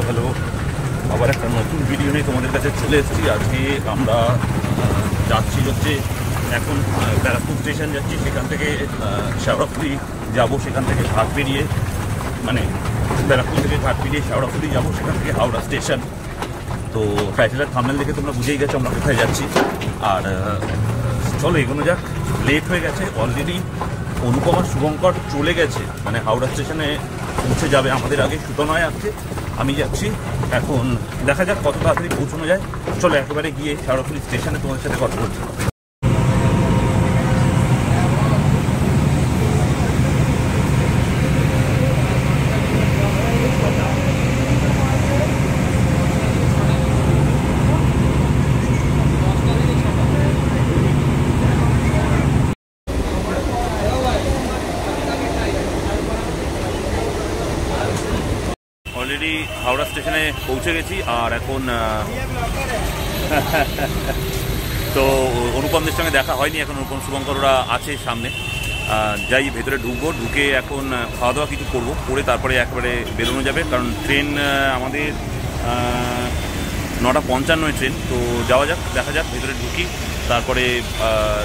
Hello, আবার একটা নতুন ভিডিও নিয়ে তোমাদের কাছে চলে এসেছি। আজকে আমরা যাচ্ছি হচ্ছে এখন ব্যারাকপুর স্টেশন যাচ্ছি, সেখান থেকে শেওড়াফুলি যাবো, সেখান থেকে ঘাট পেরিয়ে মানে ব্যারাকপুর থেকে ঘাট পেরিয়ে শেওড়াফুলি যাবো, সেখান থেকে হাওড়া স্টেশন। তো টাইটেলের থাম্বনেল দেখে তোমরা বুঝেই গেছো আমরা কোথায় যাচ্ছি। আর চলো এগোনো যাক, লেট হয়ে গেছে অলরেডি। অনুপম আর শুভঙ্কর চলে গেছে, মানে হাওড়া স্টেশনে পৌঁছে যাবে আমাদের আগে। সুতনয় আসছে, আমি যাচ্ছি। এখন দেখা যাক কত তাড়াতাড়ি পৌঁছানো যায়। চলো একেবারে গিয়ে শেওড়াফুলি স্টেশনে তোমাদের সাথে কথা বলছি। অলরেডি হাওড়া স্টেশনে পৌঁছে গেছি। আর এখন তো অনুপমদের সঙ্গে দেখা হয়নি, এখন অনুপম শুভঙ্কর ওরা আছে সামনে। যাই ভেতরে ঢুকবো, ঢুকে এখন খাওয়া দাওয়া কিছু করবো, করে তারপরে একেবারে বেরোনো যাবে। কারণ ট্রেন আমাদের 9:55 ট্রেন। তো যাওয়া যাক, দেখা যাক, ভেতরে ঢুকি, তারপরে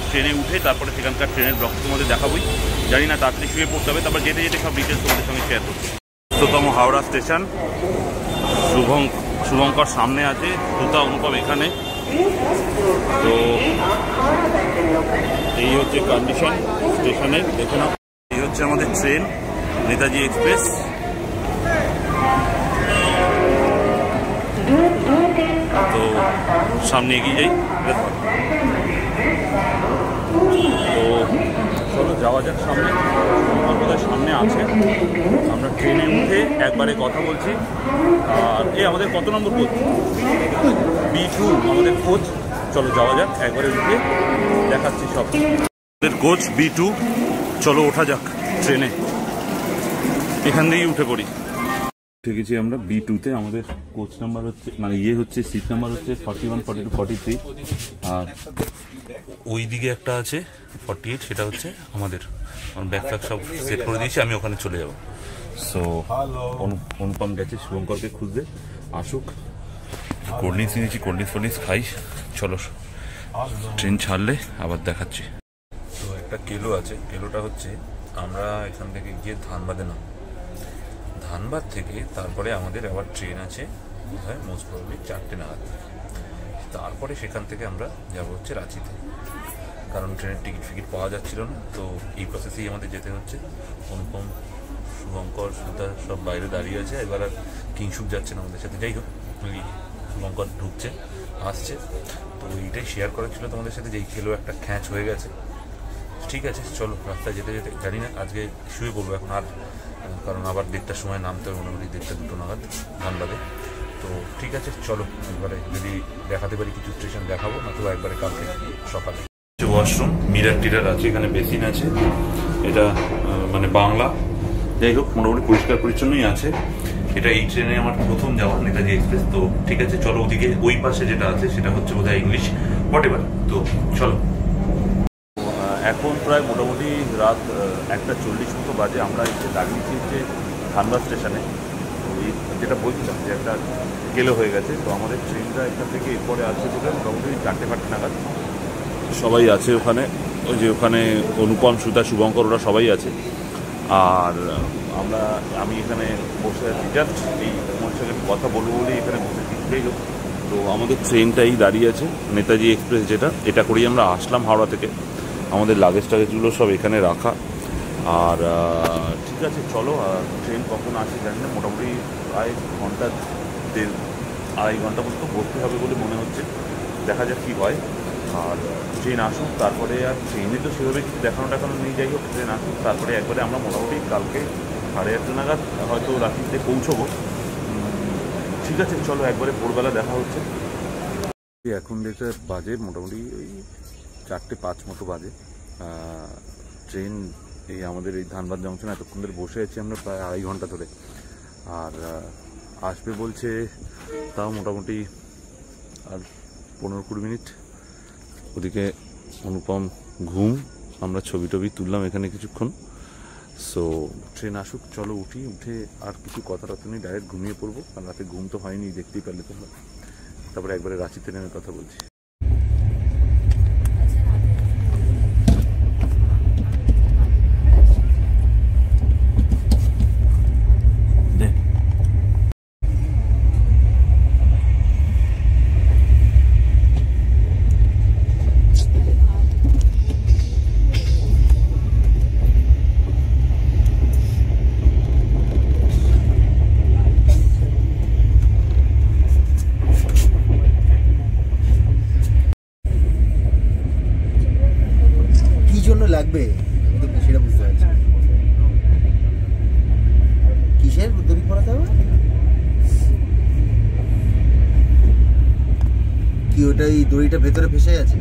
ট্রেনে উঠে তারপরে সেখানকার ট্রেনের ব্লক তোমাদের দেখাবোই। জানি না, তাড়াতাড়ি শুয়ে পড়তে হবে, তারপর যেতে যেতে সব ডিটেলস তোমাদের সঙ্গে শেয়ার করছি। ১০তম হাওড়া স্টেশন, শুভঙ্কর সামনে আছে, সুতা অনুপম এখানে। তো এই হচ্ছে কন্ডিশন স্টেশনের, দেখে নাও। এই হচ্ছে আমাদের ট্রেন, নেতাজি এক্সপ্রেস। তো সামনে এগিয়ে যাই। তো চলো যাওয়া যাক সামনে। বোধহয় সামনে আছে, আমরা ট্রেনে উঠে একবারে কথা বলছি। আর এই আমাদের কত নম্বর কোচ? B2 আমাদের কোচ। চলো যাওয়া যাক, একবারে উঠে দেখাচ্ছি সব। আমাদের কোচ B2, চলো ওঠা যাক ট্রেনে, এখান থেকেই উঠে পড়ি। উঠে গেছি আমরা B2-তে। আমাদের কোচ নাম্বার হচ্ছে, মানে হচ্ছে সিট নাম্বার হচ্ছে 41, 42, 43। আর ওই দিকে একটা আছে 48, সেটা হচ্ছে আমাদের। ব্যাগ ফ্যাগ সব সেট করে দিয়েছি, আমি ওখানে চলে যাবো। সো অনুপম গেছে শুভঙ্করকে খুঁজতে, আসুক। কোল্ড ড্রিঙ্কস নিয়েছি, কোল্ড ড্রিঙ্কস খাই। চলো ট্রেন ছাড়লে আবার দেখাচ্ছি। তো একটা কেলো আছে, কেলোটা হচ্ছে আমরা এখান থেকে গিয়ে ধানবাদে নাম, ধানবাদ থেকে তারপরে আমাদের আবার ট্রেন আছে বোধহয় মোস্ট প্রবলি 4টে নাগাদ। তারপরে সেখান থেকে আমরা যাবো হচ্ছে রাঁচিতে, কারণ ট্রেনের টিকিট ফিকিট পাওয়া যাচ্ছিল না। তো এই প্রসেসেই আমাদের যেতে হচ্ছে। অনুপম, শুভঙ্কর, সুতা সব বাইরে দাঁড়িয়ে আছে। এবার আর কিংশুক যাচ্ছে না আমাদের সাথে। যাই হোক, শুভঙ্কর ঢুকছে, আসছে। তো এইটাই শেয়ার করা ছিল তোমাদের সাথে, যেই খেলো একটা খ্যাঁচ হয়ে গেছে। ঠিক আছে, চলো রাস্তায় যেতে যেতে, জানি না আজকে শুয়ে পড়বো এখন আর, কারণ আবার 1টার সময় নামতে হবে, মোটামুটি 1টা 2টো নাগাদ ধানবাদে। তো ঠিক আছে, চলো একবারে যদি দেখাতে পারি কিছু স্টেশন দেখাবো, নতুবা একবারে কালকে সকালে। ওয়াশরুম, মিরার টিরার আছে, এখানে বেসিন আছে। এটা মানে বাংলা, যাই হোক মোটামুটি পরিষ্কার পরিচ্ছন্নই আছে। এটা এই ট্রেনে আমার প্রথম যাওয়া, নেতাজি এক্সপ্রেস। তো ঠিক আছে, চলো ওদিকে ওই পাশে যেটা আছে সেটা হচ্ছে বোধহয় ইংলিশ, হোয়াটএভার। তো চলো। এখন প্রায় মোটামুটি রাত 1:40 মতো বাজে। আমরা এসে দাঁড়িয়েছি হচ্ছে ধানবাদ স্টেশনে। তো এই যেটা বলছিলাম যে একটা কেলো হয়ে গেছে। তো আমাদের ট্রেনটা এখান থেকে এরপরে আসছে বোধহয় মোটামুটি 4টে নাগাদ। সবাই আছে ওখানে, ওই যে ওখানে অনুপম, সুতা, শুভঙ্কর, ওরা সবাই আছে। আর আমি এখানে বসে আছি, জাস্ট এই তোমার সঙ্গে কথা বলবো বলেই এখানে বসেছি। যাই হোক, তো আমাদের ট্রেনটাই দাঁড়িয়ে আছে, নেতাজি এক্সপ্রেস যেটা, এটা করেই আমরা আসলাম হাওড়া থেকে। আমাদের লাগেজ টাগেজগুলো সব এখানে রাখা। আর ঠিক আছে, চলো। ট্রেন কখন আসে জানি না, মোটামুটি প্রায় আড়াই ঘন্টা মতো বসতে হবে বলে মনে হচ্ছে। দেখা যাক কী হয়। আর ট্রেন আসুক, তারপরে আর ট্রেনে তো সেভাবে কিছু দেখানো নেই। যাই হোক, ট্রেন আসুক, তারপরে একবারে আমরা মোটামুটি কালকে 8:30 নাগাদ হয়তো রাত্রিতে পৌঁছবো। ঠিক আছে, চলো একবারে ভোরবেলা দেখা হচ্ছে। এখন যেটা বাজে মোটামুটি ওই 4:05 মতো বাজে। ট্রেন এই আমাদের এই ধানবাদ জংশনে এতক্ষণ ধরে বসে আছি আমরা, প্রায় আড়াই ঘন্টা ধরে। আর আসবে বলছে তাও মোটামুটি আর 15-20 মিনিট। ওদিকে অনুপম ঘুম, আমরা ছবি টবি তুললাম এখানে কিছুক্ষণ। সো ট্রেন আসুক, চলো উঠি, উঠে আর কিছু কথা টথা নেই, ডাইরেক্ট ঘুমিয়ে পড়বো। আর রাতে ঘুম তো হয়নি, দেখতেই পারলে তোমরা। তারপরে একবারে রাঁচিতে নেমে কথা বলছি। লাগবে আমি তো সেটা বুঝতে পারছি। কিসের দড়ি পড়াতে হবে? কি ওটা এই দড়িটা ভেতরে ফেসে আছে?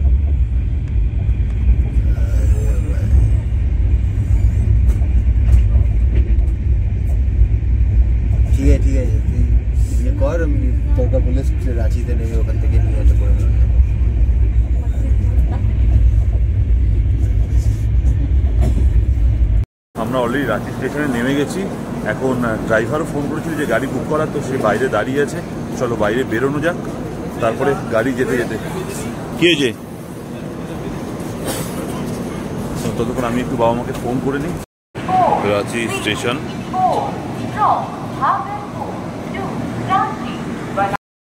ঠিক আছে ঠিক আছে, তুই ইয়ে কর, আমি দরকার বলে রাঁচিতে নেমে ওখান থেকে নিয়ে আসা করে নেবো। আমরা অলরেডি রাঁচি স্টেশনে নেমে গেছি। এখন ড্রাইভারও ফোন করেছিল যে গাড়ি বুক করার, তো সে বাইরে দাঁড়িয়ে আছে। চলো বাইরে বেরোনো যাক, তারপরে গাড়ি যেতে যেতে কি হয়েছে ততক্ষণ আমি একটু বাবা মাকে ফোন করে নিই। রাঁচি স্টেশন,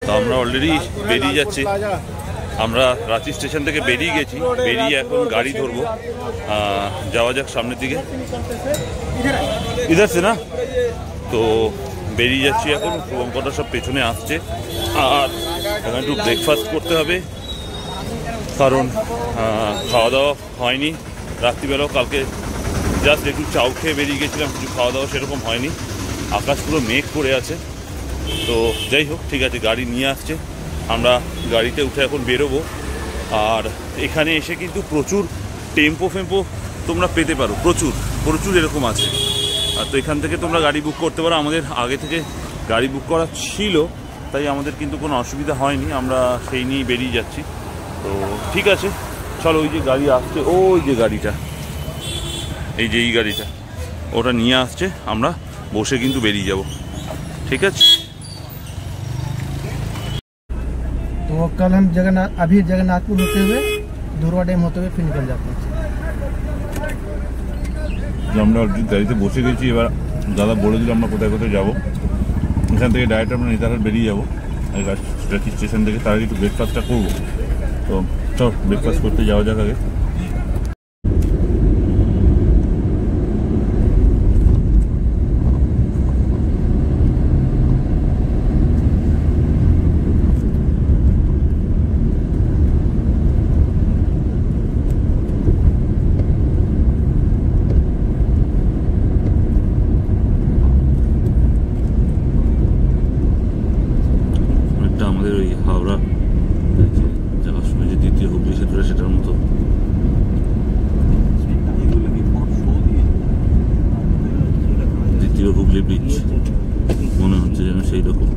তো আমরা অলরেডি বেরিয়ে যাচ্ছি। আমরা রাঁচি স্টেশন থেকে বেরিয়ে গেছি, বেরিয়ে এখন গাড়ি ধরবো, যাওয়া যাক সামনের দিকে। ইধার সে না, তো বেরিয়ে যাচ্ছি এখন। শুভঙ্করটা সব পেছনে আসছে, আর এখন একটু ব্রেকফাস্ট করতে হবে, কারণ খাওয়া দাওয়া হয়নি রাত্রিবেলাও। কালকে জাস্ট একটু চাউ খেয়ে বেরিয়ে গেছিলাম, কিছু খাওয়া দাওয়া সেরকম হয়নি। আকাশ পুরো মেঘ করে আছে। তো যাই হোক, ঠিক আছে, গাড়ি নিয়ে আসছে, আমরা গাড়িতে উঠে এখন বেরোবো। আর এখানে এসে কিন্তু প্রচুর টেম্পো ফেম্পো তোমরা পেতে পারো, প্রচুর প্রচুর এরকম আছে। আর তো এখান থেকে তোমরা গাড়ি বুক করতে পারো। আমাদের আগে থেকে গাড়ি বুক করা ছিল, তাই আমাদের কিন্তু কোনো অসুবিধা হয়নি, আমরা সেই নিয়েই বেরিয়ে যাচ্ছি। তো ঠিক আছে, চলো ওই যে গাড়ি আসছে, ওই যে গাড়িটা, এই যে এই গাড়িটা, ওটা নিয়ে আসছে, আমরা বসে কিন্তু বেরিয়ে যাব। ঠিক আছে। तो कल हम जगन्नाथ, अभी जगन्नाथपुर होते हुए धुरवा डैम होते हुए फिर निकल जाते हैं। আমরা গাড়িতে বসে গেছি। এবার দাদা বলে দিল আমরা কোথায় কোথায় যাবো। এখান থেকে ডাইরেক্ট আমরা নেতারহাট বেরিয়ে যাবো রাঁচি স্টেশন থেকে। তার আগে একটু ব্রেকফাস্টটা করবো। তো চল ব্রেকফাস্ট করতে যাওয়া যাক আগে। আমাদের ওই হাওড়া যাওয়ার সময় যে দ্বিতীয় হুগলি সেতুটা, সেটার মতো। দ্বিতীয় হুগলি ব্রিজ মনে হচ্ছে যেন সেই রকম।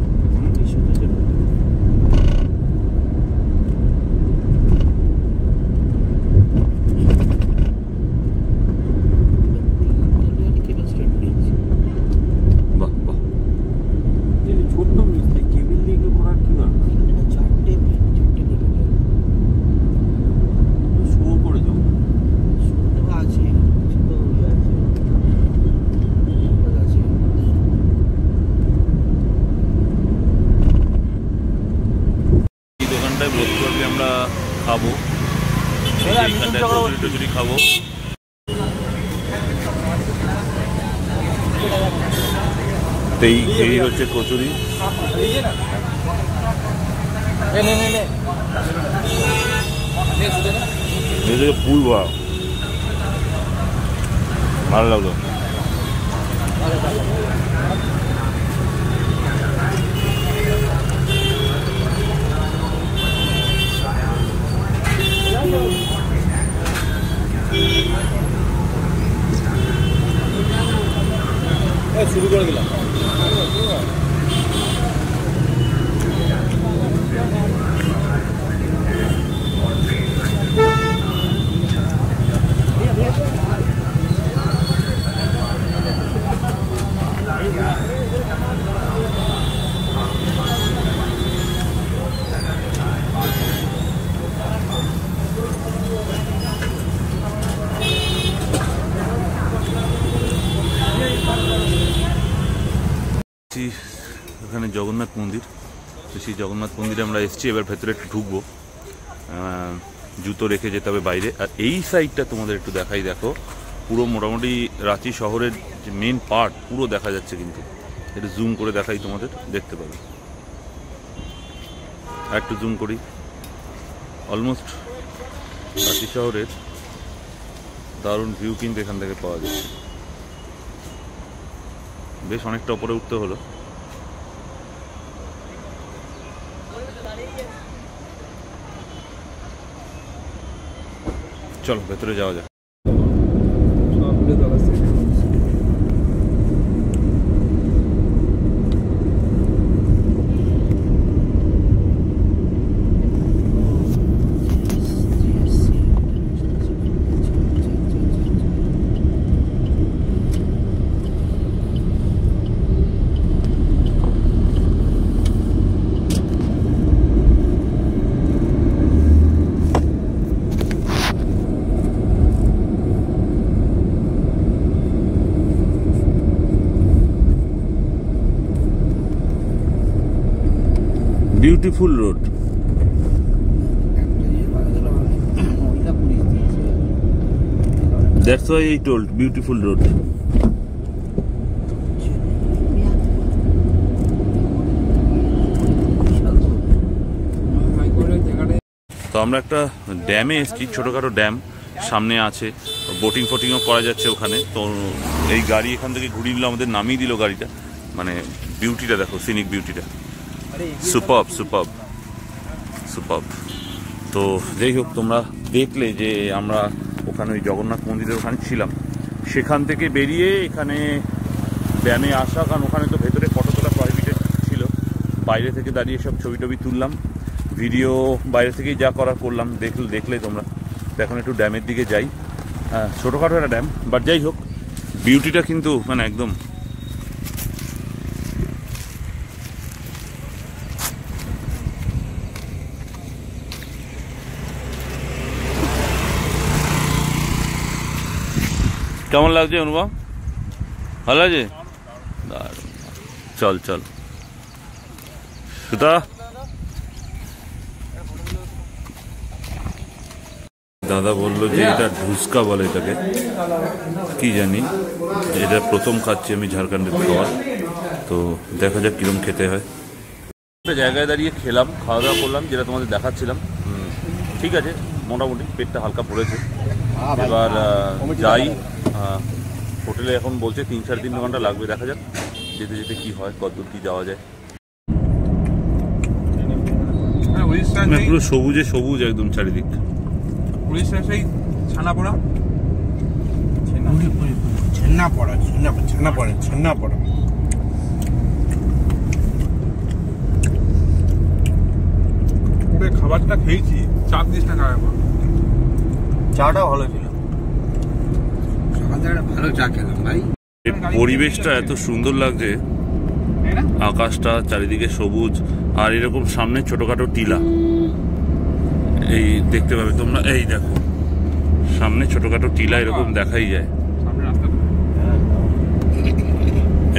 আমরা খাবো, কচুরি খাবো। এই হচ্ছে কচুরি। ফুল ভালো লাগলো। শুরু করে দিলাম। এখানে জগন্নাথ মন্দির, তো সেই জগন্নাথ মন্দিরে আমরা এসেছি, এবার ভেতরে একটু ঢুকবো, জুতো রেখে যেতে হবে বাইরে। আর এই সাইডটা তোমাদের একটু দেখাই, দেখো পুরো মোটামুটি রাঁচি শহরের যে মেন পার্ট পুরো দেখা যাচ্ছে, কিন্তু এটা জুম করে দেখাই তোমাদের, দেখতে পাবে। আর একটু জুম করি, অলমোস্ট রাঁচি শহরের দারুণ ভিউ কিন্তু এখান থেকে পাওয়া যাচ্ছে। বেশ অনেকটা উপরে উঠতে হলো। চলো ভেতরে যাওয়া যাক। Beautiful road. That's why I told beautiful road. তো আমরা একটা ড্যামে এসেছি, ছোটোখাটো ড্যাম সামনে আছে, বোটিং ফোটিংও করা যাচ্ছে ওখানে। তো এই গাড়ি এখান থেকে ঘুরিয়ে নিল, আমাদের নামিয়ে দিল গাড়িটা। মানে বিউটিটা দেখো, সিনিক বিউটিটা, সুপারব সুপারব সুপারব। তো যাই হোক, তোমরা দেখলে যে আমরা ওখানে ওই জগন্নাথ মন্দিরের ওখানে ছিলাম, সেখান থেকে বেরিয়ে এখানে ড্যামে আসা, কারণ ওখানে তো ভেতরে ফটো তোলা প্রহিবিটেড ছিল। বাইরে থেকে দাঁড়িয়ে সব ছবি টবি তুললাম, ভিডিও বাইরে থেকেই যা করার করলাম, দেখলে তোমরা। তো এখন একটু ড্যামের দিকে যাই। ছোটোখাটো একটা ড্যাম, বাট যাই হোক বিউটিটা কিন্তু মানে একদম। কেমন লাগছে অনুভব? ভালো লাগছে? চল চল সুতা। দাদা বললো যে এটা ঢুসকা বলে, এটাকে কি জানি, এটা প্রথম খাচ্ছি আমি ঝাড়খণ্ডের খাবার। তো দেখা যাক কিরম খেতে হয়। একটা জায়গায় দাঁড়িয়ে খেলাম, খাওয়া দাওয়া করলাম, যেটা তোমাদের দেখাচ্ছিলাম। ঠিক আছে, মোটামুটি পেটটা হালকা পড়েছে। এবার যাই হোটেলে। এখন বলছে 3-3.5 ঘন্টা লাগবে, দেখা যাক যেতে যেতে কি হয়, কতদূর কি যাওয়া যায়। পুরো সবুজে সবুজ একদম চারিদিক। উড়িষ্যা সেই ছানাপোড়া, ছানাপোড়া খাবারটা খেয়েছি, 40 টাকা। চাটা ভালো ছিল, সকাল থেকে ভালো চা খেলাম ভাই। পরিবেশটা এত সুন্দর লাগছে, আকাশটা চারিদিকে সবুজ, আর এরকম সামনে ছোটখাটো টিলা এই দেখতে পাবে তোমরা। এই দেখো সামনে ছোটখাটো টিলা এরকম দেখাই যায়।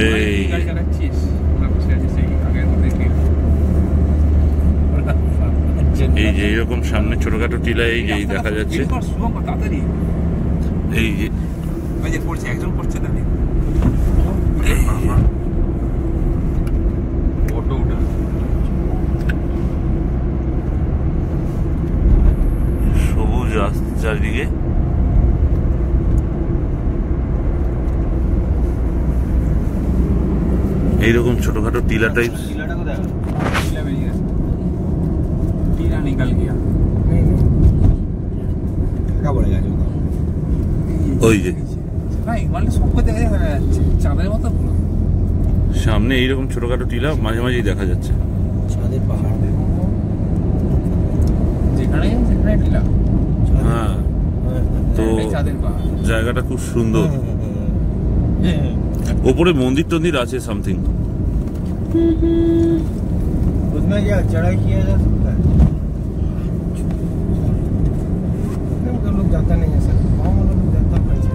এই এই যে এরকম সামনে ছোটখাটো টিলা এই যে দেখা যাচ্ছে। এই যে পড়ছে, একজন পড়ছে দাঁড়িয়ে ফটো উঠে। সবুজ চারিদিকে, এইরকম ছোটখাটো টিলা টাইপ। ওই যে সামনে এইরকম ছোটখাটো টিলা মাঝে মাঝেই দেখা যাচ্ছে। হ্যাঁ, তো জায়গাটা খুব সুন্দর। ওপরে মন্দির টন্দির আছে সামথিং। उसमें क्या चढ़ाई किया जा सकता है? लोग जाता नहीं है सर, गाँव वालों लोग जाता पैसे।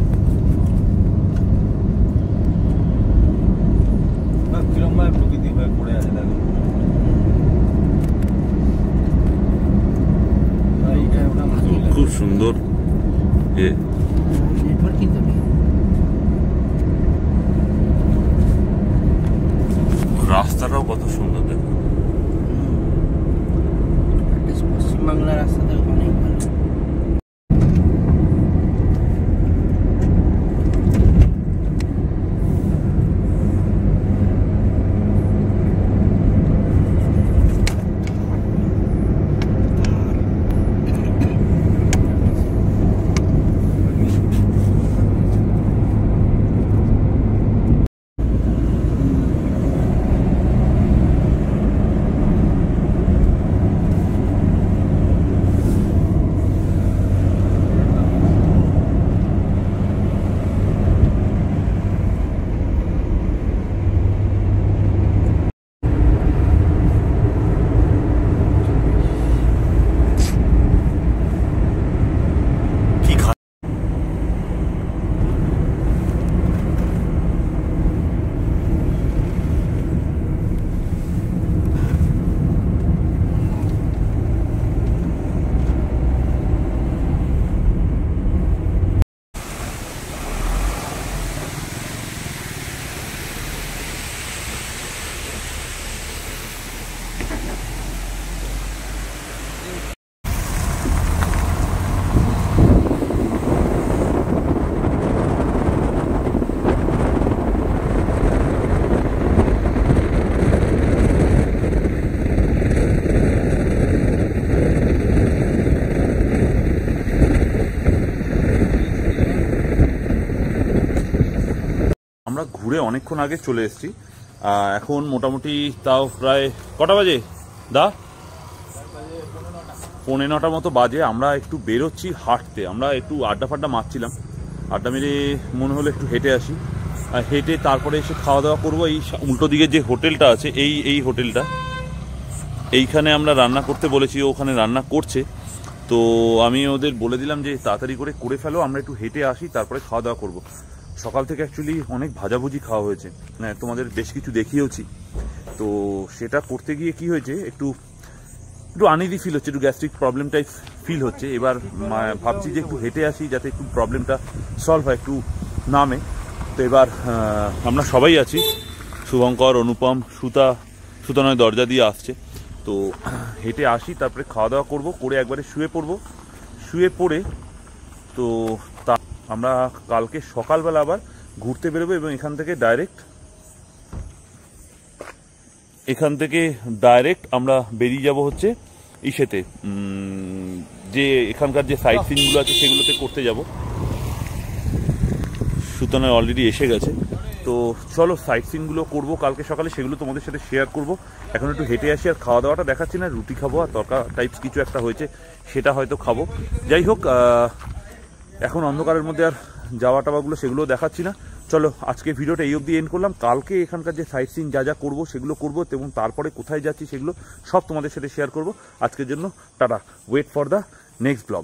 কিরম ভাবে প্রকৃতি হয়ে পড়ে আছে। সুন্দর নেটওয়ার্ক কিন্তু নেই। রাস্তাটাও কত সুন্দর দেখো। পশ্চিমবাংলার রাস্তাটা অনেক ভালো। আমরা ঘুরে অনেকক্ষণ আগে চলে এসেছি। এখন মোটামুটি তাও প্রায় কটা বাজে দা? 9:45 মতো বাজে। আমরা একটু বেরোচ্ছি হাঁটতে। আমরা একটু আড্ডা ফাড্ডা মারছিলাম, আড্ডা মেরে মনে হলো একটু হেঁটে আসি। হেঁটে তারপরে এসে খাওয়া দাওয়া করবো। এই উল্টো দিকে যে হোটেলটা আছে, এই হোটেলটা, এইখানে আমরা রান্না করতে বলেছি, ওখানে রান্না করছে। তো আমি ওদের বলে দিলাম যে তাড়াতাড়ি করে ফেলো, আমরা একটু হেঁটে আসি, তারপরে খাওয়া দাওয়া করবো। সকাল থেকে অ্যাকচুয়ালি অনেক ভাজাভুজি খাওয়া হয়েছে, তোমাদের বেশ কিছু দেখিয়েওছি। তো সেটা করতে গিয়ে কি হয়েছে, একটু আনইজি ফিল হচ্ছে, একটু গ্যাস্ট্রিক প্রবলেম টাইপ ফিল হচ্ছে। এবার ভাবছি যে একটু হেঁটে আসি যাতে একটু প্রবলেমটা সলভ হয়, একটু নামে। তো এবার আমরা সবাই আছি, শুভঙ্কর, অনুপম, সুতা নয় দরজা দিয়ে আসছে। তো হেঁটে আসি, তারপরে খাওয়া দাওয়া করবো, করে একবারে শুয়ে পড়বো। শুয়ে পড়ে তো আমরা কালকে সকালবেলা আবার ঘুরতে বেরোবো এবং এখান থেকে ডাইরেক্ট আমরা বেরিয়ে যাব হচ্ছে ইসেতে, যে এখানকার যে সাইট সিনগুলো আছে সেগুলোতে করতে যাব। সুতরাং অলরেডি এসে গেছে। তো চলো সাইট সিনগুলো করবো কালকে সকালে, সেগুলো তোমাদের সাথে শেয়ার করব। এখন একটু হেঁটে আসি, আর খাওয়া দাওয়াটা দেখাচ্ছি না, রুটি খাবো আর তরকা টাইপস কিছু একটা হয়েছে, সেটা হয়তো খাবো। যাই হোক, এখন অন্ধকারের মধ্যে আর যাওয়া টাওয়াগুলো সেগুলো দেখাচ্ছি না। চলো আজকে ভিডিওটা এই অবধি এন্ড করলাম। কালকে এখানকার যে সাইট সিন যা করবো সেগুলো করবো, এবং তারপরে কোথায় যাচ্ছি সেগুলো সব তোমাদের সাথে শেয়ার করবো। আজকের জন্য tata, wait for the next blog.